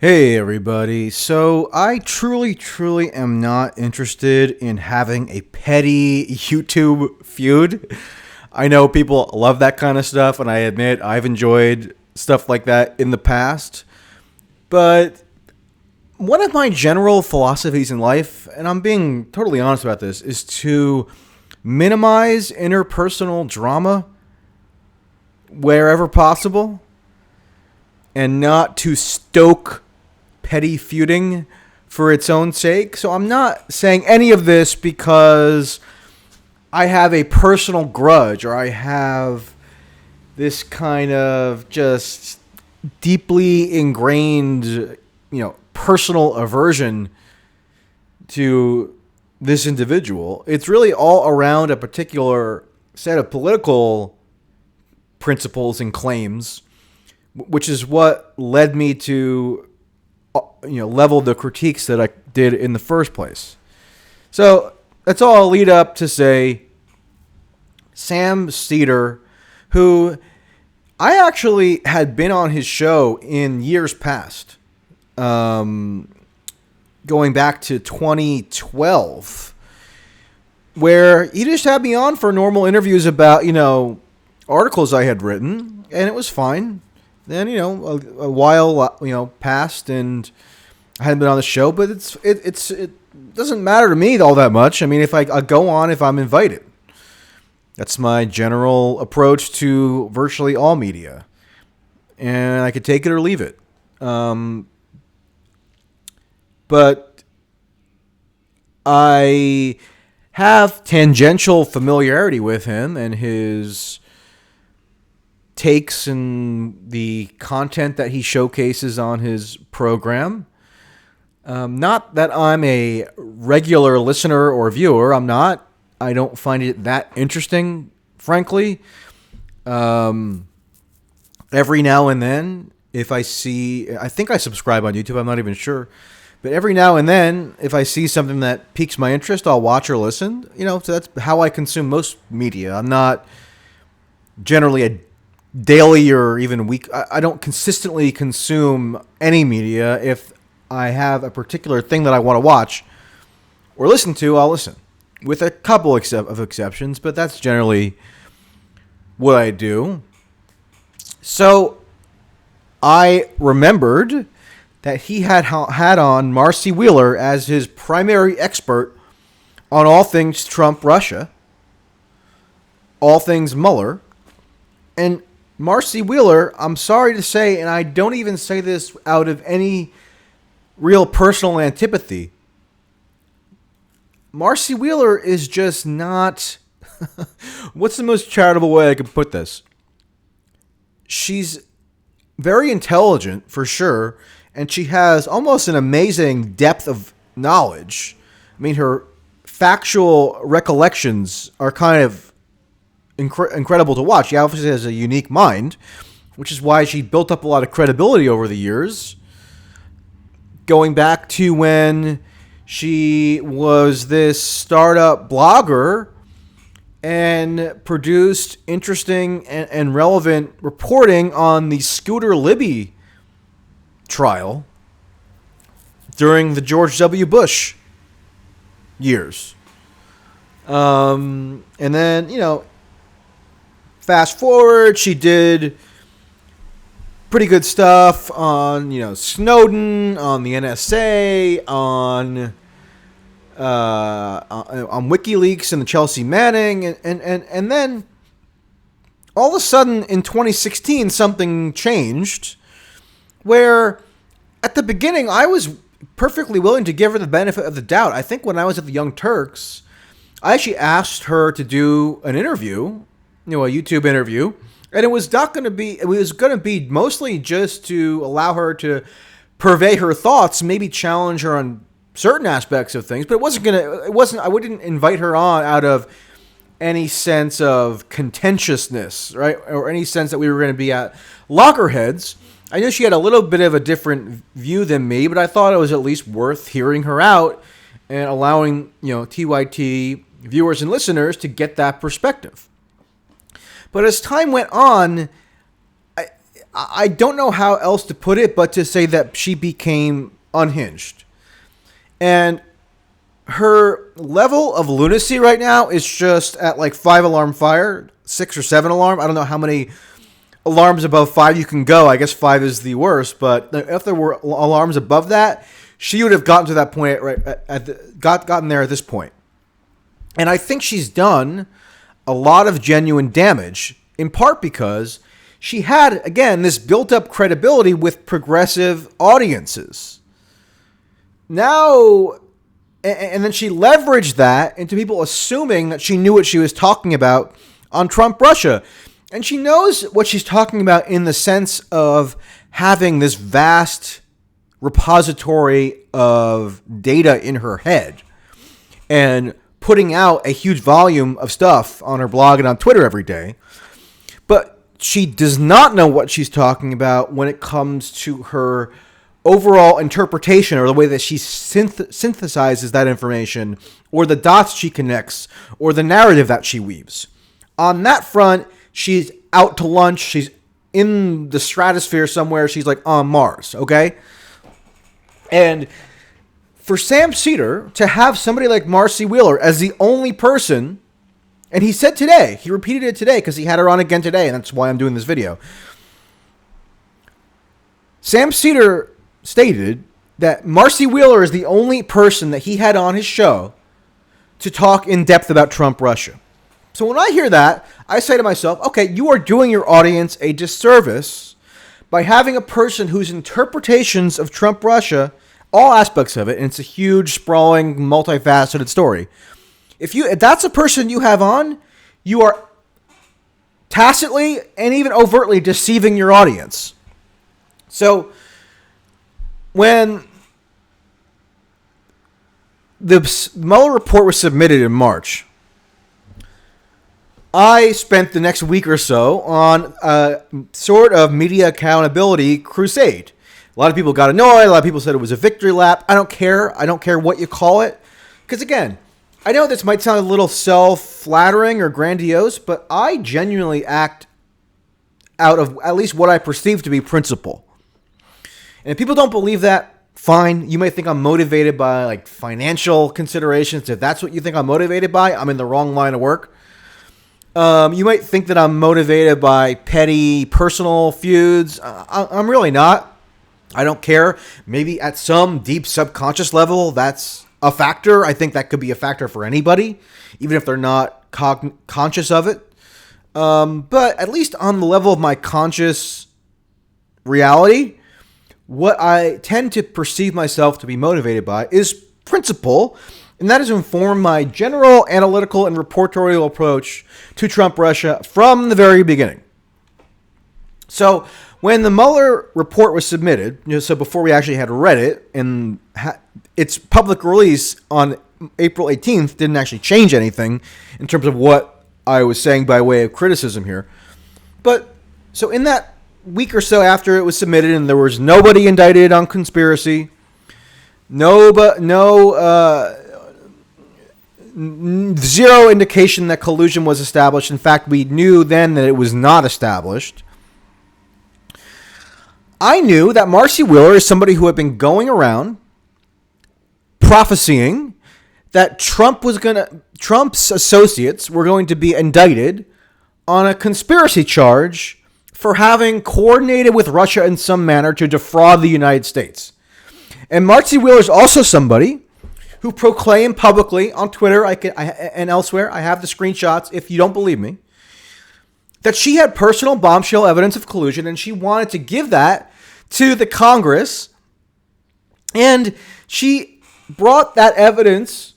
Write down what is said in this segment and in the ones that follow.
Hey everybody. So I truly am not interested in having a petty YouTube feud. I know people love that kind of stuff, and I admit I've enjoyed stuff like that in the past. But one of my general philosophies in life, and I'm being totally honest about this, is to minimize interpersonal drama wherever possible and not to stoke petty feuding for its own sake. So I'm not saying any of this because I have a personal grudge or I have this kind of just deeply ingrained, personal aversion to this individual. It's really all around a particular set of political principles and claims, which is what led me to level the critiques that I did in the first place. So that's all I'll lead up to say Sam Seder, who I actually had been on his show in years past, going back to 2012, where he just had me on for normal interviews about, articles I had written, and it was fine. Then, a while, passed and I hadn't been on the show, but it doesn't matter to me all that much. I mean, if I go on if I'm invited. That's my general approach to virtually all media. And I could take it or leave it. But I have tangential familiarity with him and his takes and the content that he showcases on his program. Not that I'm a regular listener or viewer. I'm not. I don't find it that interesting, frankly. Every now and then, if I see, I think I subscribe on YouTube. I'm not even sure. But every now and then, if I see something that piques my interest, I'll watch or listen. So that's how I consume most media. I'm not generally a daily or even week. I don't consistently consume any media. If I have a particular thing that I want to watch or listen to, I'll listen, with a couple of exceptions, but that's generally what I do. So I remembered that he had on Marcy Wheeler as his primary expert on all things Trump, Russia, all things Mueller, and Marcy Wheeler, I'm sorry to say, and I don't even say this out of any real personal antipathy, Marcy Wheeler is just not... What's the most charitable way I could put this? She's very intelligent, for sure, and she has almost an amazing depth of knowledge. I mean, her factual recollections are kind of incredible to watch. She obviously has a unique mind, which is why she built up a lot of credibility over the years, going back to when she was this startup blogger and produced interesting and relevant reporting on the Scooter Libby trial during the George W. Bush years. And then, fast forward, she did pretty good stuff on, Snowden, on the NSA, on WikiLeaks and the Chelsea Manning, and then all of a sudden in 2016 something changed, where at the beginning I was perfectly willing to give her the benefit of the doubt. I think when I was at the Young Turks, I actually asked her to do an interview, a YouTube interview, and it was going to be mostly just to allow her to purvey her thoughts, maybe challenge her on certain aspects of things, but I wouldn't invite her on out of any sense of contentiousness, right? Or any sense that we were going to be at loggerheads. I knew she had a little bit of a different view than me, but I thought it was at least worth hearing her out and allowing, TYT viewers and listeners to get that perspective. But as time went on, I don't know how else to put it but to say that she became unhinged. And her level of lunacy right now is just at like 5 alarm fire, 6 or 7 alarm. I don't know how many alarms above 5 you can go. I guess 5 is the worst, but if there were alarms above that, she would have gotten to that point gotten there at this point. And I think she's done a lot of genuine damage, in part because she had, again, this built-up credibility with progressive audiences. Now, and then she leveraged that into people assuming that she knew what she was talking about on Trump-Russia. And she knows what she's talking about in the sense of having this vast repository of data in her head and putting out a huge volume of stuff on her blog and on Twitter every day. But she does not know what she's talking about when it comes to her overall interpretation or the way that she synthesizes that information or the dots she connects or the narrative that she weaves. On that front, she's out to lunch. She's in the stratosphere somewhere. She's like on Mars, okay? And for Sam Seder to have somebody like Marcy Wheeler as the only person, and he said today, he repeated it today because he had her on again today, and that's why I'm doing this video. Sam Seder stated that Marcy Wheeler is the only person that he had on his show to talk in depth about Trump-Russia. So when I hear that, I say to myself, okay, you are doing your audience a disservice by having a person whose interpretations of Trump-Russia, all aspects of it, and it's a huge, sprawling, multifaceted story. If that's a person you have on, you are tacitly and even overtly deceiving your audience. So when the Mueller report was submitted in March, I spent the next week or so on a sort of media accountability crusade. A lot of people got annoyed. A lot of people said it was a victory lap. I don't care. I don't care what you call it. Because again, I know this might sound a little self-flattering or grandiose, but I genuinely act out of at least what I perceive to be principle. And if people don't believe that, fine. You may think I'm motivated by like financial considerations. If that's what you think I'm motivated by, I'm in the wrong line of work. You might think that I'm motivated by petty personal feuds. I'm really not. I don't care. Maybe at some deep subconscious level, that's a factor. I think that could be a factor for anybody, even if they're not conscious of it. But at least on the level of my conscious reality, what I tend to perceive myself to be motivated by is principle, and that has informed my general analytical and reportorial approach to Trump-Russia from the very beginning. So when the Mueller report was submitted, so before we actually had read it, and its public release on April 18th didn't actually change anything in terms of what I was saying by way of criticism here. But so in that week or so after it was submitted, and there was nobody indicted on conspiracy, zero indication that collusion was established. In fact, we knew then that it was not established. I knew that Marcy Wheeler is somebody who had been going around prophesying that Trump's associates were going to be indicted on a conspiracy charge for having coordinated with Russia in some manner to defraud the United States. And Marcy Wheeler is also somebody who proclaimed publicly on Twitter and elsewhere, I have the screenshots if you don't believe me, that she had personal bombshell evidence of collusion, and she wanted to give that to the Congress. And she brought that evidence.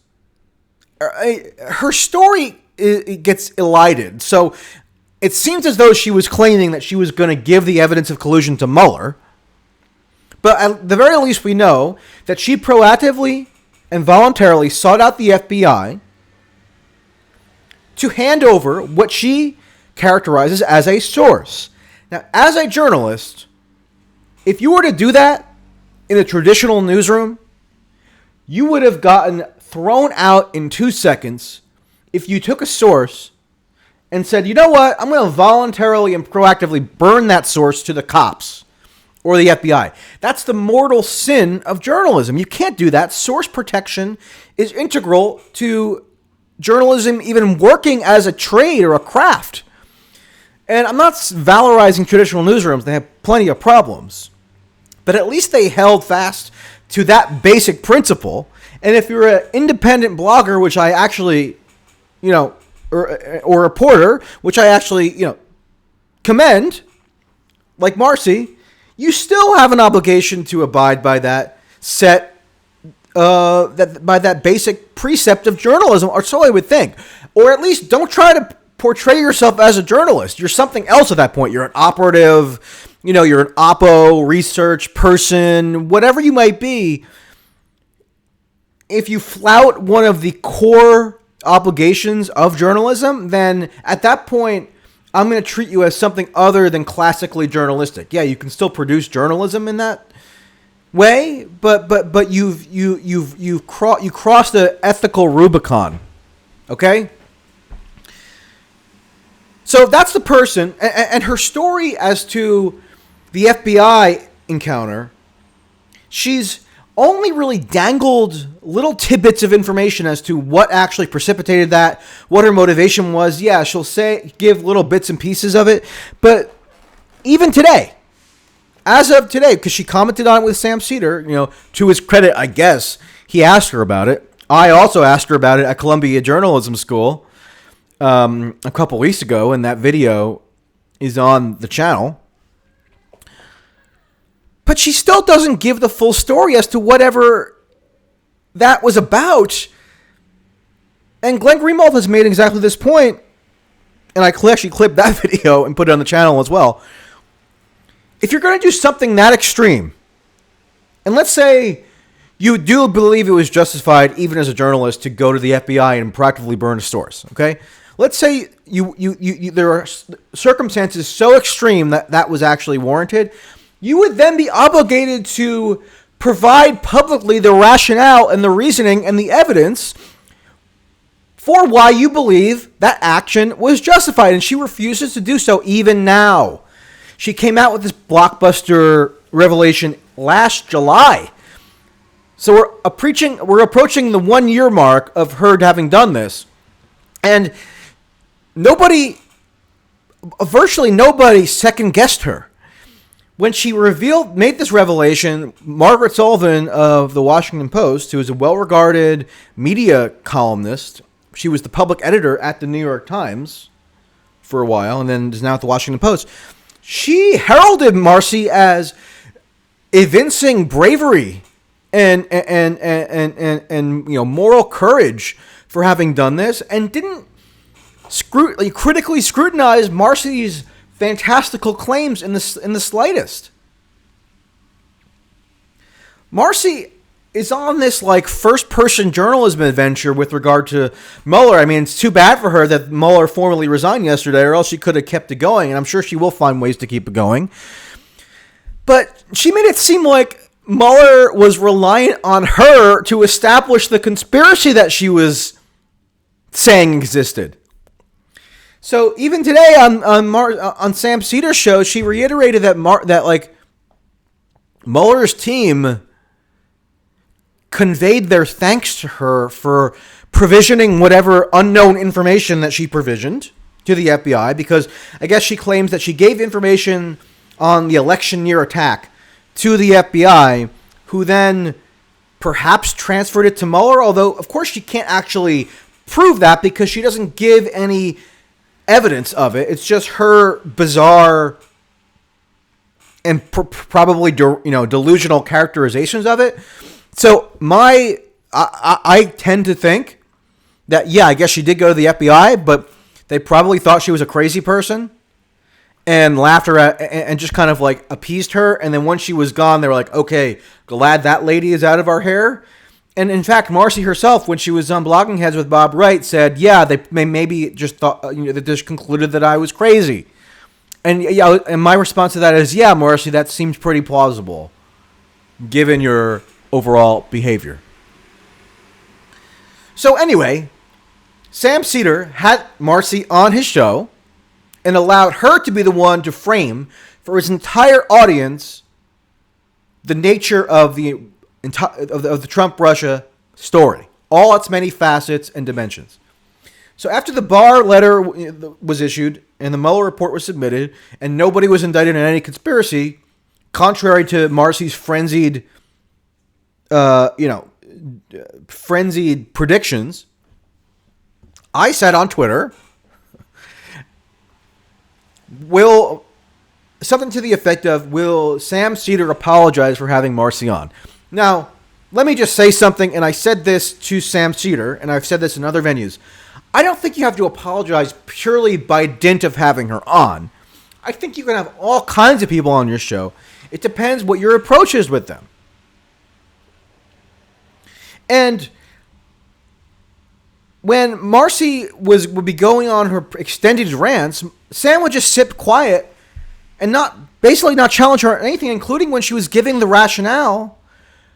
Her story gets elided. So it seems as though she was claiming that she was going to give the evidence of collusion to Mueller. But at the very least, we know that she proactively and voluntarily sought out the FBI to hand over what she characterizes as a source. Now, as a journalist, if you were to do that in a traditional newsroom, you would have gotten thrown out in 2 seconds if you took a source and said, you know what, I'm going to voluntarily and proactively burn that source to the cops or the FBI. That's the mortal sin of journalism. You can't do that. Source protection is integral to journalism even working as a trade or a craft. And I'm not valorizing traditional newsrooms. They have plenty of problems. But at least they held fast to that basic principle. And if you're an independent blogger, which I actually, or a reporter, which I actually, commend, like Marcy, you still have an obligation to abide by that by that basic precept of journalism, or so I would think. Or at least don't try to portray yourself as a journalist. You're something else at that point. You're an operative, you're an oppo, research person, whatever you might be. If you flout one of the core obligations of journalism, then at that point, I'm going to treat you as something other than classically journalistic. Yeah, you can still produce journalism in that way, but you crossed the ethical Rubicon. Okay? So that's the person, and her story as to the FBI encounter, she's only really dangled little tidbits of information as to what actually precipitated that, what her motivation was. Yeah, she'll give little bits and pieces of it. But even today, as of today, because she commented on it with Sam Seder, to his credit, I guess, he asked her about it. I also asked her about it at Columbia Journalism School a couple weeks ago, and that video is on the channel. But she still doesn't give the full story as to whatever that was about. And Glenn Greenwald has made exactly this point, and I actually clipped that video and put it on the channel as well. If you're going to do something that extreme, and let's say you do believe it was justified, even as a journalist, to go to the FBI and proactively burn a source, okay? Let's say there are circumstances so extreme that was actually warranted. You would then be obligated to provide publicly the rationale and the reasoning and the evidence for why you believe that action was justified. And she refuses to do so even now. She came out with this blockbuster revelation last July. So we're approaching the 1 year mark of her having done this. And virtually nobody second guessed her. When she made this revelation, Margaret Sullivan of the Washington Post, who is a well-regarded media columnist, she was the public editor at the New York Times for a while, and then is now at the Washington Post. She heralded Marcy as evincing bravery and moral courage for having done this, and didn't critically scrutinize Marcy's fantastical claims in the slightest. Marcy is on this first-person journalism adventure with regard to Mueller. I mean, it's too bad for her that Mueller formally resigned yesterday, or else she could have kept it going, and I'm sure she will find ways to keep it going. But she made it seem like Mueller was reliant on her to establish the conspiracy that she was saying existed. So even today on Sam Seder's show, she reiterated that Mueller's team conveyed their thanks to her for provisioning whatever unknown information that she provisioned to the FBI, because I guess she claims that she gave information on the election year attack to the FBI, who then perhaps transferred it to Mueller, although of course she can't actually prove that because she doesn't give any evidence of it. It's just her bizarre and probably delusional characterizations of it. So I tend to think that, yeah, I guess she did go to the FBI, but they probably thought she was a crazy person and laughed her at, and just kind of appeased her. And then once she was gone, they were like, okay, glad that lady is out of our hair. And in fact, Marcy herself, when she was on Blogging Heads with Bob Wright, said, yeah, they maybe just thought, they just concluded that I was crazy. And my response to that is, yeah, Marcy, that seems pretty plausible, given your overall behavior. So anyway, Sam Seder had Marcy on his show and allowed her to be the one to frame for his entire audience the nature of the Trump-Russia story, all its many facets and dimensions. So after the Barr letter was issued and the Mueller report was submitted and nobody was indicted in any conspiracy, contrary to Marcy's frenzied predictions, I said on Twitter, something to the effect of, will Sam Seder apologize for having Marcy on? Now, let me just say something, and I said this to Sam Seder, and I've said this in other venues. I don't think you have to apologize purely by dint of having her on. I think you can have all kinds of people on your show. It depends what your approach is with them. And when Marcy would be going on her extended rants, Sam would just sit quiet and not challenge her or anything, including when she was giving the rationale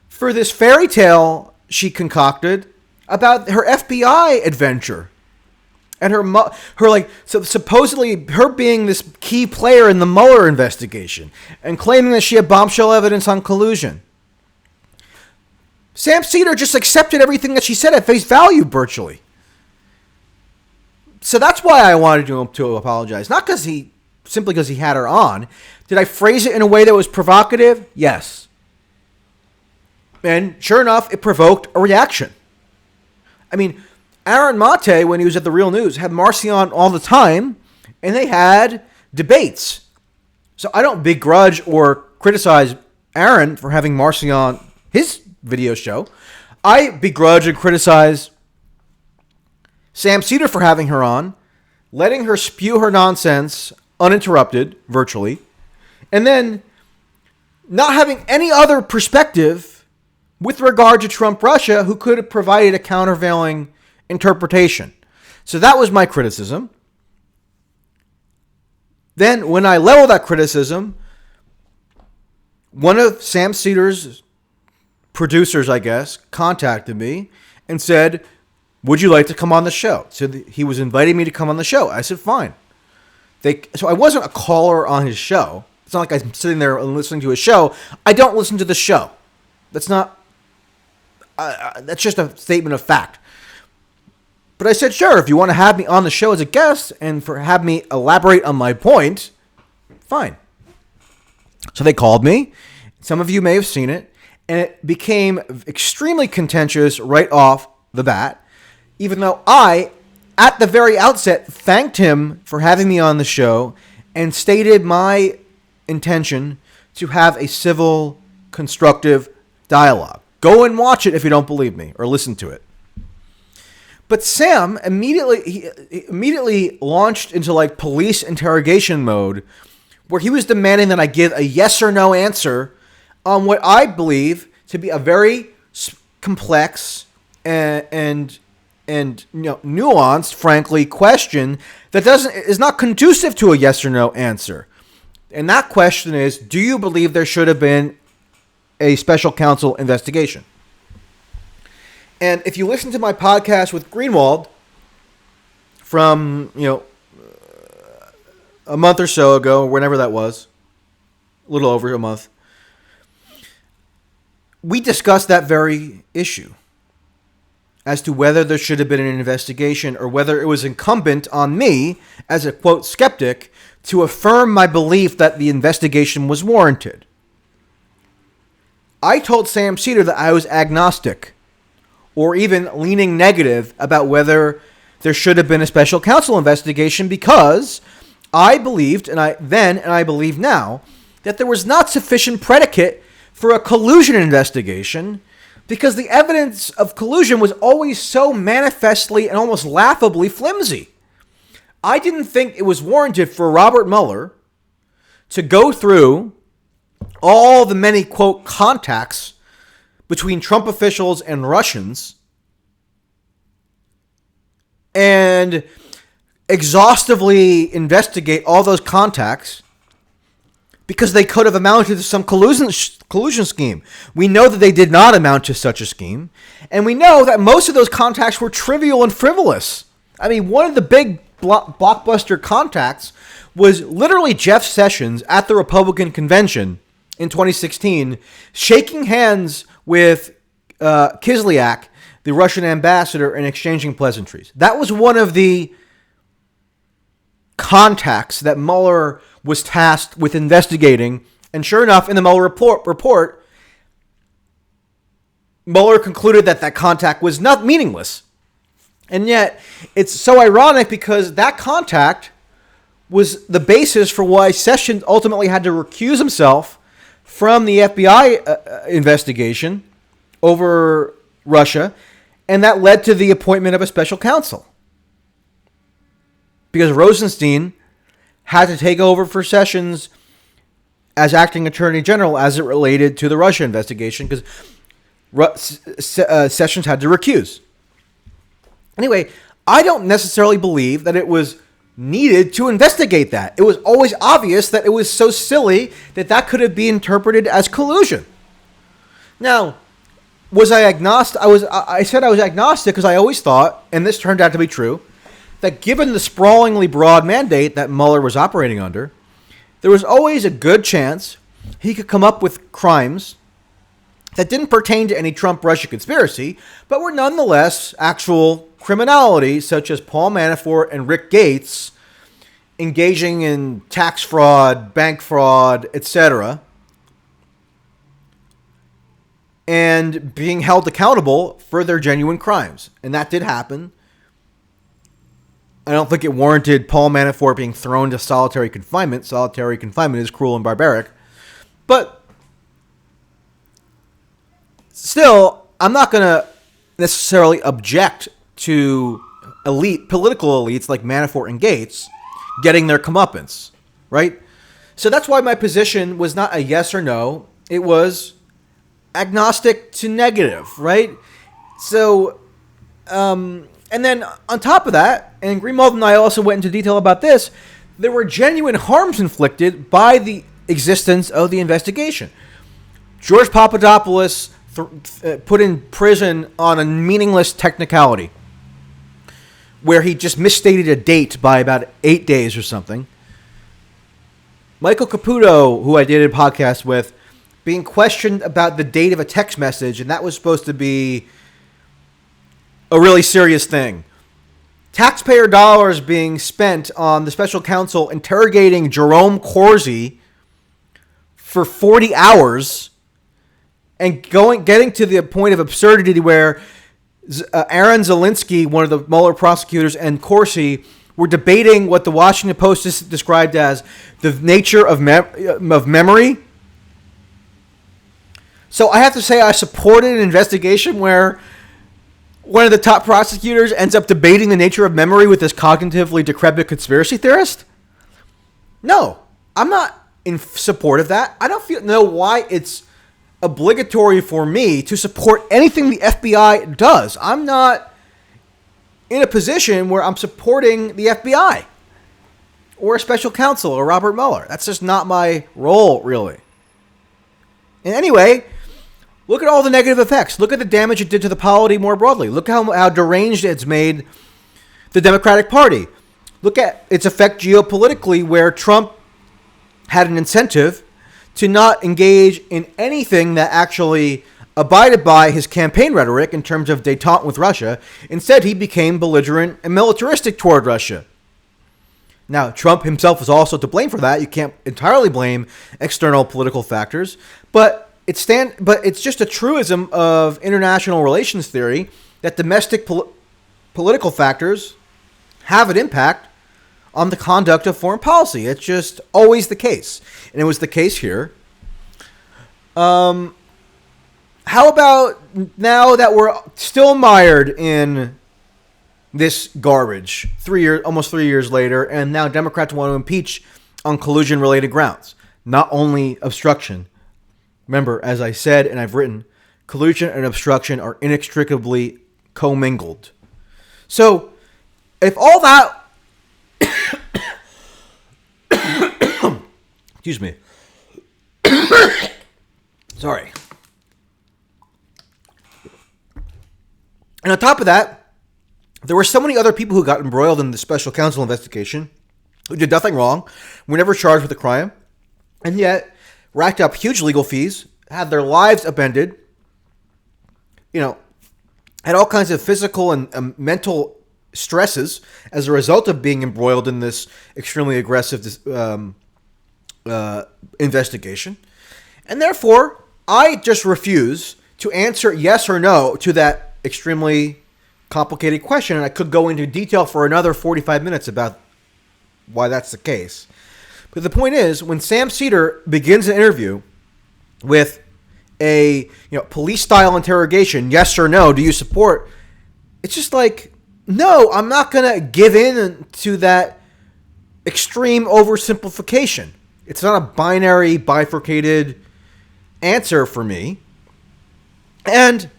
for this fairy tale she concocted about her FBI adventure. And supposedly her being this key player in the Mueller investigation and claiming that she had bombshell evidence on collusion. Sam Seder just accepted everything that she said at face value virtually. So that's why I wanted to apologize. Not simply because he had her on. Did I phrase it in a way that was provocative? Yes. And sure enough, it provoked a reaction. I mean, Aaron Mate, when he was at The Real News, had Marcy on all the time, and they had debates. So I don't begrudge or criticize Aaron for having Marcy on his video show. I begrudge and criticize Sam Seder for having her on, letting her spew her nonsense uninterrupted, virtually, and then not having any other perspective with regard to Trump-Russia who could have provided a countervailing interpretation. So that was my criticism. Then when I leveled that criticism, one of Sam Seder's producers, I guess, contacted me and said, would you like to come on the show? So he was inviting me to come on the show. I said, fine. So I wasn't a caller on his show. It's not like I'm sitting there and listening to his show. I don't listen to the show. That's just a statement of fact. But I said, sure, if you want to have me on the show as a guest and have me elaborate on my point, fine. So they called me. Some of you may have seen it. And it became extremely contentious right off the bat, even though I, at the very outset, thanked him for having me on the show and stated my intention to have a civil, constructive dialogue. Go and watch it if you don't believe me, or listen to it. But Sam immediately launched into police interrogation mode, where he was demanding that I give a yes or no answer on what I believe to be a very complex and nuanced, frankly, question that is not conducive to a yes or no answer. And that question is, do you believe there should have been a special counsel investigation? And if you listen to my podcast with Greenwald from, a month or so ago, whenever that was, a little over a month, we discussed that very issue as to whether there should have been an investigation or whether it was incumbent on me, as a, quote, skeptic, to affirm my belief that the investigation was warranted. I told Sam Seder that I was agnostic, or even leaning negative about whether there should have been a special counsel investigation, because I believed, and I believe now, that there was not sufficient predicate for a collusion investigation, because the evidence of collusion was always so manifestly and almost laughably flimsy. I didn't think it was warranted for Robert Mueller to go through all the many, quote, contacts between Trump officials and Russians and exhaustively investigate all those contacts, because they could have amounted to some collusion scheme. We know that they did not amount to such a scheme, and we know that most of those contacts were trivial and frivolous. I mean, one of the big blockbuster contacts was literally Jeff Sessions at the Republican convention in 2016, shaking hands with Kislyak, the Russian ambassador, and exchanging pleasantries. That was one of the contacts that Mueller was tasked with investigating. And sure enough, in the Mueller report, Mueller concluded that that contact was not meaningless. And yet, it's so ironic because that contact was the basis for why Sessions ultimately had to recuse himself from the FBI investigation over Russia, and that led to the appointment of a special counsel. Because Rosenstein had to take over for Sessions as acting attorney general as it related to the Russia investigation, because Sessions had to recuse. Anyway, I don't necessarily believe that it was needed to investigate that. It was always obvious that it was so silly that that could have been interpreted as collusion. Now, was I agnostic? I said I was agnostic because I always thought, and this turned out to be true, that given the sprawlingly broad mandate that Mueller was operating under, there was always a good chance he could come up with crimes that didn't pertain to any Trump-Russia conspiracy, but were nonetheless actual criminality, such as Paul Manafort and Rick Gates engaging in tax fraud, bank fraud, etc., and being held accountable for their genuine crimes. And that did happen. I don't think it warranted Paul Manafort being thrown to solitary confinement. Solitary confinement is cruel and barbaric. But still, I'm not going to necessarily object to political elites like Manafort and Gates getting their comeuppance, right? So that's why my position was not a yes or no. It was agnostic to negative, right? So, and then on top of that, and Greenwald and I also went into detail about this, there were genuine harms inflicted by the existence of the investigation. George Papadopoulos put in prison on a meaningless technicality where he just misstated a date by about 8 days or something. Michael Caputo, who I did a podcast with, being questioned about the date of a text message, and that was supposed to be a really serious thing. Taxpayer dollars being spent on the special counsel interrogating Jerome Corsi for 40 hours and getting to the point of absurdity where Aaron Zelinsky, one of the Mueller prosecutors, and Corsi were debating what the Washington Post described as the nature of memory. So I have to say I supported an investigation where one of the top prosecutors ends up debating the nature of memory with this cognitively decrepit conspiracy theorist? No, I'm not in support of that. I don't know why it's obligatory for me to support anything the FBI does. I'm not in a position where I'm supporting the FBI or a special counsel or Robert Mueller. That's just not my role, really. And anyway, look at all the negative effects. Look at the damage it did to the polity more broadly. Look how deranged it's made the Democratic Party. Look at its effect geopolitically, where Trump had an incentive to not engage in anything that actually abided by his campaign rhetoric in terms of détente with Russia. Instead, he became belligerent and militaristic toward Russia. Now, Trump himself was also to blame for that. You can't entirely blame external political factors, but it's just a truism of international relations theory that domestic political factors have an impact on the conduct of foreign policy. It's just always the case. And it was the case here. How about now that we're still mired in this garbage almost 3 years later, and now Democrats want to impeach on collusion-related grounds, not only obstruction. Remember, as I said and I've written, collusion and obstruction are inextricably commingled. So, if all that... Excuse me. Sorry. And on top of that, There were so many other people who got embroiled in the special counsel investigation who did nothing wrong, were never charged with a crime, and yet racked up huge legal fees, had their lives upended, had all kinds of physical and mental stresses as a result of being embroiled in this extremely aggressive investigation. And therefore, I just refuse to answer yes or no to that extremely complicated question. And I could go into detail for another 45 minutes about why that's the case. But the point is, when Sam Seder begins an interview with a police-style interrogation, yes or no, do you support? It's just like, no, I'm not going to give in to that extreme oversimplification. It's not a binary, bifurcated answer for me. And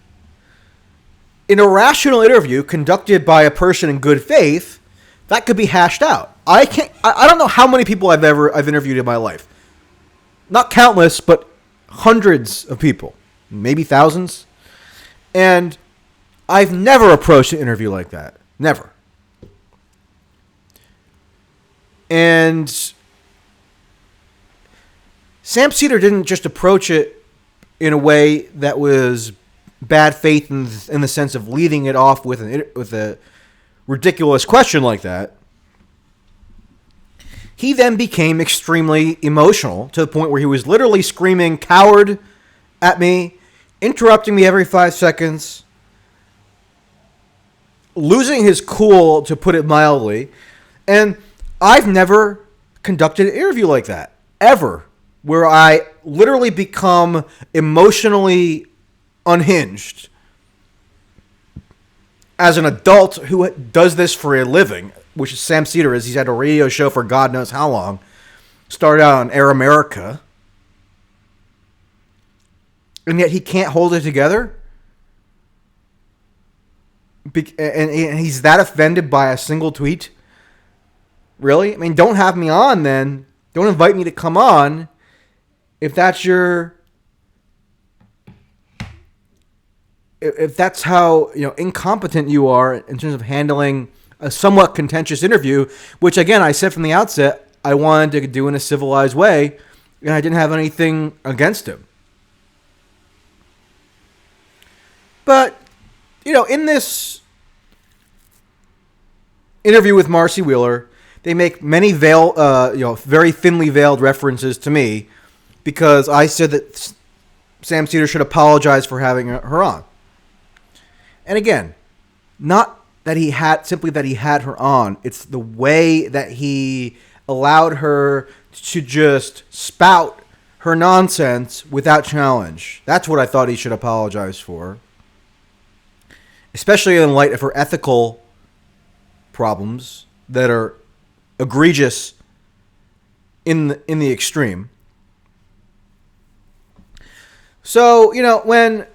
in a rational interview conducted by a person in good faith, that could be hashed out. I don't know how many people I've interviewed in my life. Not countless, but hundreds of people, maybe thousands. And I've never approached an interview like that. Never. And Sam Seder didn't just approach it in a way that was bad faith in the sense of leading it off with a ridiculous question like that. He then became extremely emotional to the point where he was literally screaming "coward" at me, interrupting me every 5 seconds, losing his cool, to put it mildly. And I've never conducted an interview like that, ever, where I literally become emotionally unhinged as an adult who does this for a living, which is Sam Seder is. He's had a radio show for God knows how long. Started out on Air America. And yet he can't hold it together. And he's that offended by a single tweet. Really? I mean, don't have me on then. Don't invite me to come on if that's your... If that's how incompetent you are in terms of handling a somewhat contentious interview, which again I said from the outset I wanted to do in a civilized way, and I didn't have anything against him. But in this interview with Marcy Wheeler, they make many very thinly veiled references to me because I said that Sam Seder should apologize for having her on. And again, not that he had her on. It's the way that he allowed her to just spout her nonsense without challenge. That's what I thought he should apologize for. Especially in light of her ethical problems that are egregious in the extreme. So, when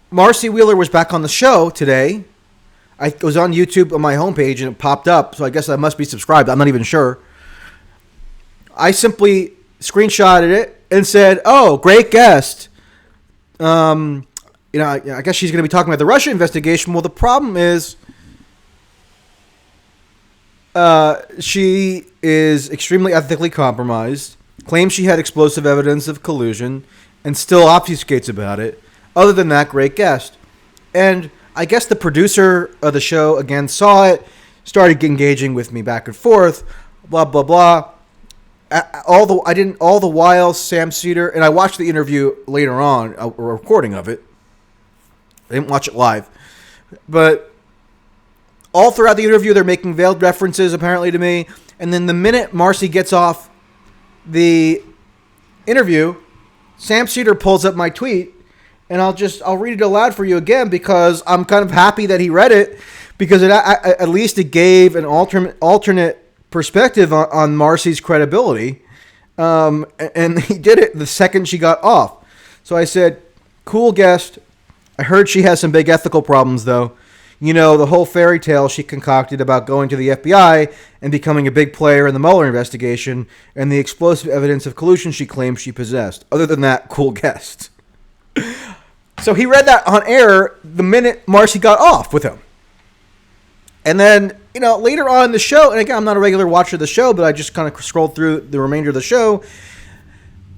Marcy Wheeler was back on the show today, I was on YouTube on my homepage and it popped up, so I guess I must be subscribed. I'm not even sure. I simply screenshotted it and said, "Oh, great guest." I guess she's going to be talking about the Russia investigation. Well, the problem is she is extremely ethically compromised, claims she had explosive evidence of collusion, and still obfuscates about it. Other than that, great guest. And I guess the producer of the show, again, saw it, started engaging with me back and forth, blah, blah, blah. All the while, Sam Seder, and I watched the interview later on, a recording of it. I didn't watch it live. But all throughout the interview, they're making veiled references, apparently, to me. And then the minute Marcy gets off the interview, Sam Seder pulls up my tweet, and I'll read it aloud for you again because I'm kind of happy that he read it, because at least it gave an alternate perspective on Marcy's credibility. And he did it the second she got off. So I said, "Cool guest. I heard she has some big ethical problems, though. The whole fairy tale she concocted about going to the FBI and becoming a big player in the Mueller investigation, and the explosive evidence of collusion she claims she possessed. Other than that, cool guest." So he read that on air the minute Marcy got off with him. And then, later on in the show, and again, I'm not a regular watcher of the show, but I just kind of scrolled through the remainder of the show.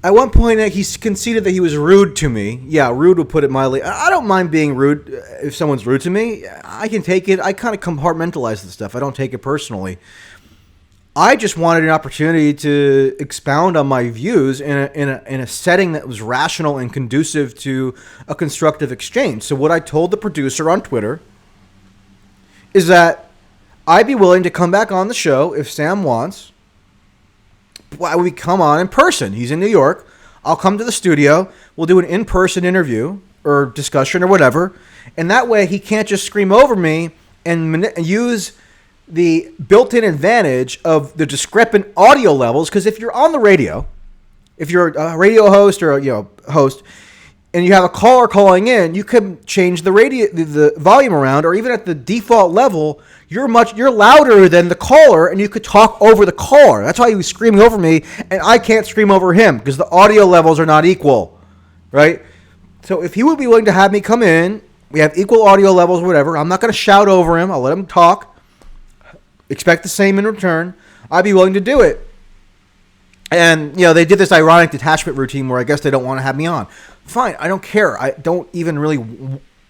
At one point, he conceded that he was rude to me. Yeah, rude would put it mildly. I don't mind being rude if someone's rude to me. I can take it. I kind of compartmentalize the stuff. I don't take it personally. I just wanted an opportunity to expound on my views in a setting that was rational and conducive to a constructive exchange. So what I told the producer on Twitter is that I'd be willing to come back on the show if Sam wants. Why would we come on in person? He's in New York. I'll come to the studio. We'll do an in-person interview or discussion or whatever. And that way he can't just scream over me and use the built-in advantage of the discrepant audio levels. Because if you're on the radio, if you're a radio host or a host, and you have a caller calling in, you can change the volume around, or even at the default level, you're louder than the caller, and you could talk over the caller. That's why he was screaming over me, and I can't scream over him because the audio levels are not equal, right? So if he would be willing to have me come in, we have equal audio levels, whatever. I'm not going to shout over him. I'll let him talk. Expect the same in return. I'd be willing to do it. And, they did this ironic detachment routine where I guess they don't want to have me on. Fine, I don't care. I don't even really...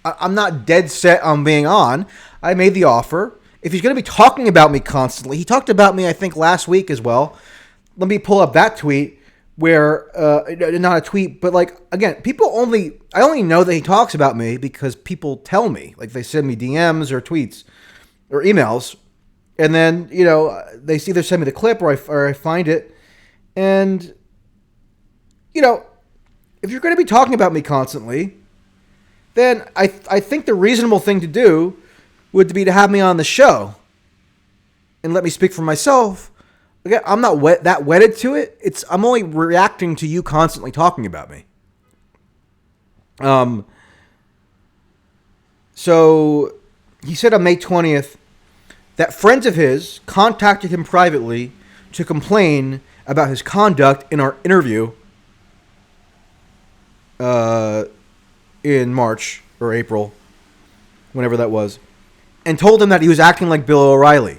I'm not dead set on being on. I made the offer. If he's going to be talking about me constantly... He talked about me, I think, last week as well. Let me pull up that tweet where... not a tweet, but, again, I only know that he talks about me because people tell me. Like, they send me DMs or tweets or emails. And then, they either send me the clip or I find it. And, if you're going to be talking about me constantly, then I think the reasonable thing to do would be to have me on the show and let me speak for myself. Again, I'm not that wedded to it. I'm only reacting to you constantly talking about me. So he said on May 20th that friends of his contacted him privately to complain about his conduct in our interview in March or April, whenever that was, and told him that he was acting like Bill O'Reilly.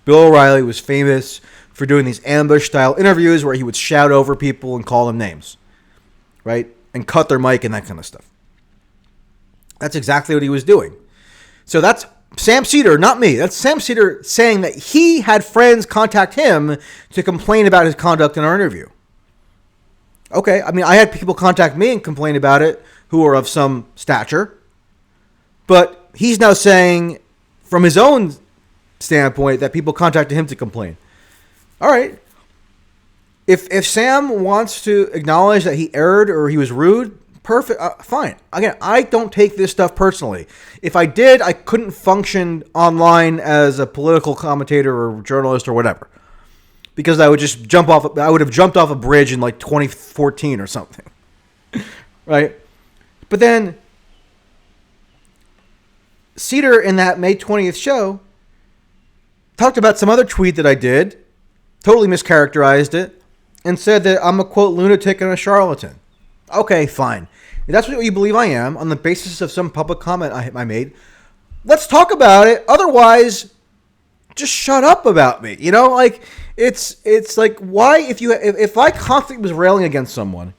Bill O'Reilly was famous for doing these ambush-style interviews where he would shout over people and call them names, right? And cut their mic and that kind of stuff. That's exactly what he was doing. So that's Sam Seder, not me. That's Sam Seder saying that he had friends contact him to complain about his conduct in our interview. Okay, I mean, I had people contact me and complain about it who are of some stature. But he's now saying, from his own standpoint, that people contacted him to complain. All right. If Sam wants to acknowledge that he erred or he was rude, perfect, fine. Again, I don't take this stuff personally. If I did, I couldn't function online as a political commentator or journalist or whatever, because I would just jump off. I would have jumped off a bridge in like 2014 or something, right? But then Seder in that May 20th show talked about some other tweet that I did, totally mischaracterized it, and said that I'm a, quote, lunatic and a charlatan. Okay, fine. If that's what you believe I am, on the basis of some public comment I made, let's talk about it. Otherwise, just shut up about me. You know, like, it's like, why, if I constantly was railing against someone,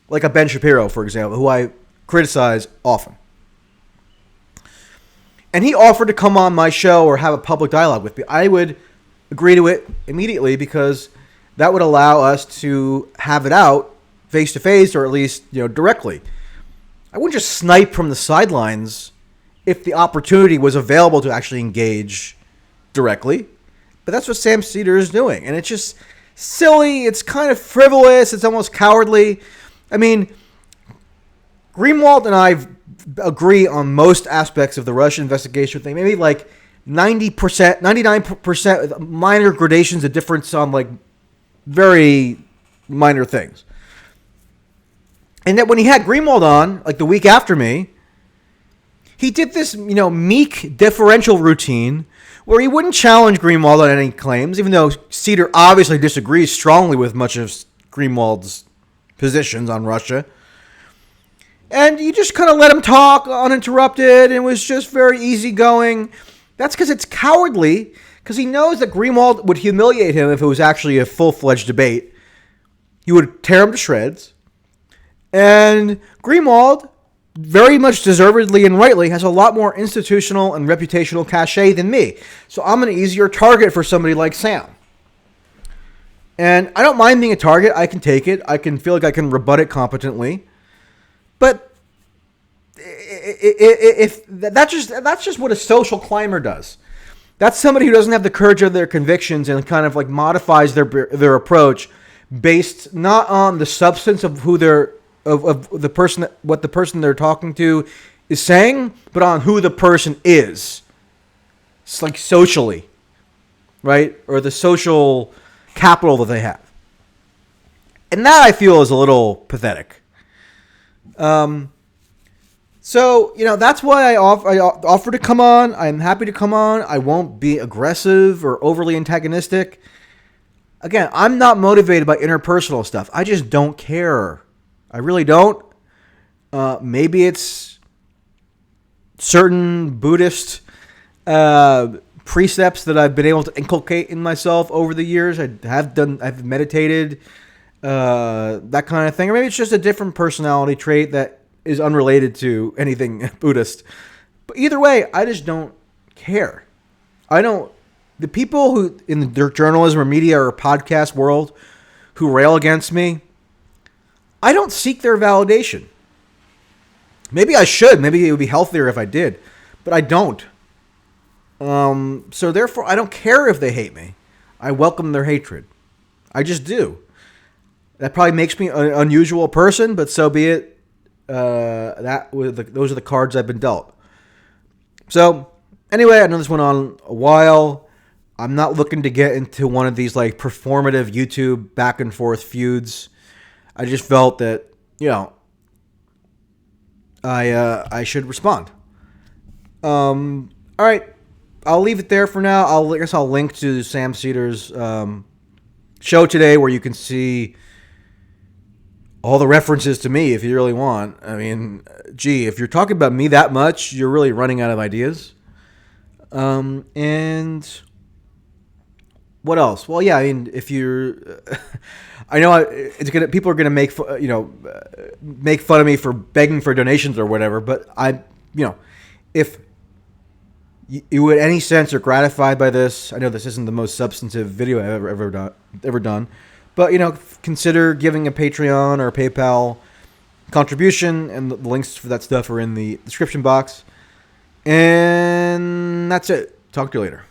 like a Ben Shapiro, for example, who I criticize often, and he offered to come on my show or have a public dialogue with me, I would agree to it immediately, because that would allow us to have it out face-to-face, or at least, directly. I wouldn't just snipe from the sidelines if the opportunity was available to actually engage directly. But that's what Sam Seder is doing. And it's just silly. It's kind of frivolous. It's almost cowardly. I mean, Greenwald and I agree on most aspects of the Russia investigation thing. Maybe like 90%, 99%, minor gradations of difference on like very minor things. And that when he had Greenwald on, like the week after me, he did this, meek differential routine where he wouldn't challenge Greenwald on any claims, even though Seder obviously disagrees strongly with much of Greenwald's positions on Russia. And you just kind of let him talk uninterrupted, and it was just very easygoing. That's because it's cowardly, because he knows that Greenwald would humiliate him if it was actually a full-fledged debate. He would tear him to shreds. And Greenwald, very much deservedly and rightly, has a lot more institutional and reputational cachet than me. So I'm an easier target for somebody like Sam. And I don't mind being a target. I can take it. I can feel like I can rebut it competently. But if that's just what a social climber does. That's somebody who doesn't have the courage of their convictions and kind of like modifies their approach based not on the substance of who they're of the person, what the person they're talking to is saying, but on who the person is. It's like socially, right? Or the social capital that they have. And that I feel is a little pathetic. So, that's why I offer to come on. I'm happy to come on. I won't be aggressive or overly antagonistic. Again, I'm not motivated by interpersonal stuff. I just don't care. I really don't. Maybe it's certain Buddhist precepts that I've been able to inculcate in myself over the years. I've meditated, that kind of thing. Or maybe it's just a different personality trait that is unrelated to anything Buddhist. But either way, I just don't care. The people who in the journalism or media or podcast world who rail against me, I don't seek their validation. Maybe I should. Maybe it would be healthier if I did. But I don't. So therefore, I don't care if they hate me. I welcome their hatred. I just do. That probably makes me an unusual person, but so be it. Those are the cards I've been dealt. So, anyway, I know this went on a while. I'm not looking to get into one of these like performative YouTube back and forth feuds. I just felt that, I should respond. All right. I'll leave it there for now. I guess I'll link to Sam Seder's show today where you can see all the references to me if you really want. I mean, if you're talking about me that much, you're really running out of ideas. And what else? Well, yeah, I mean, if you're... I know people are gonna make fun of me for begging for donations or whatever, but if you in any sense are gratified by this, I know this isn't the most substantive video I've ever done, but consider giving a Patreon or a PayPal contribution, and the links for that stuff are in the description box. And that's it. Talk to you later.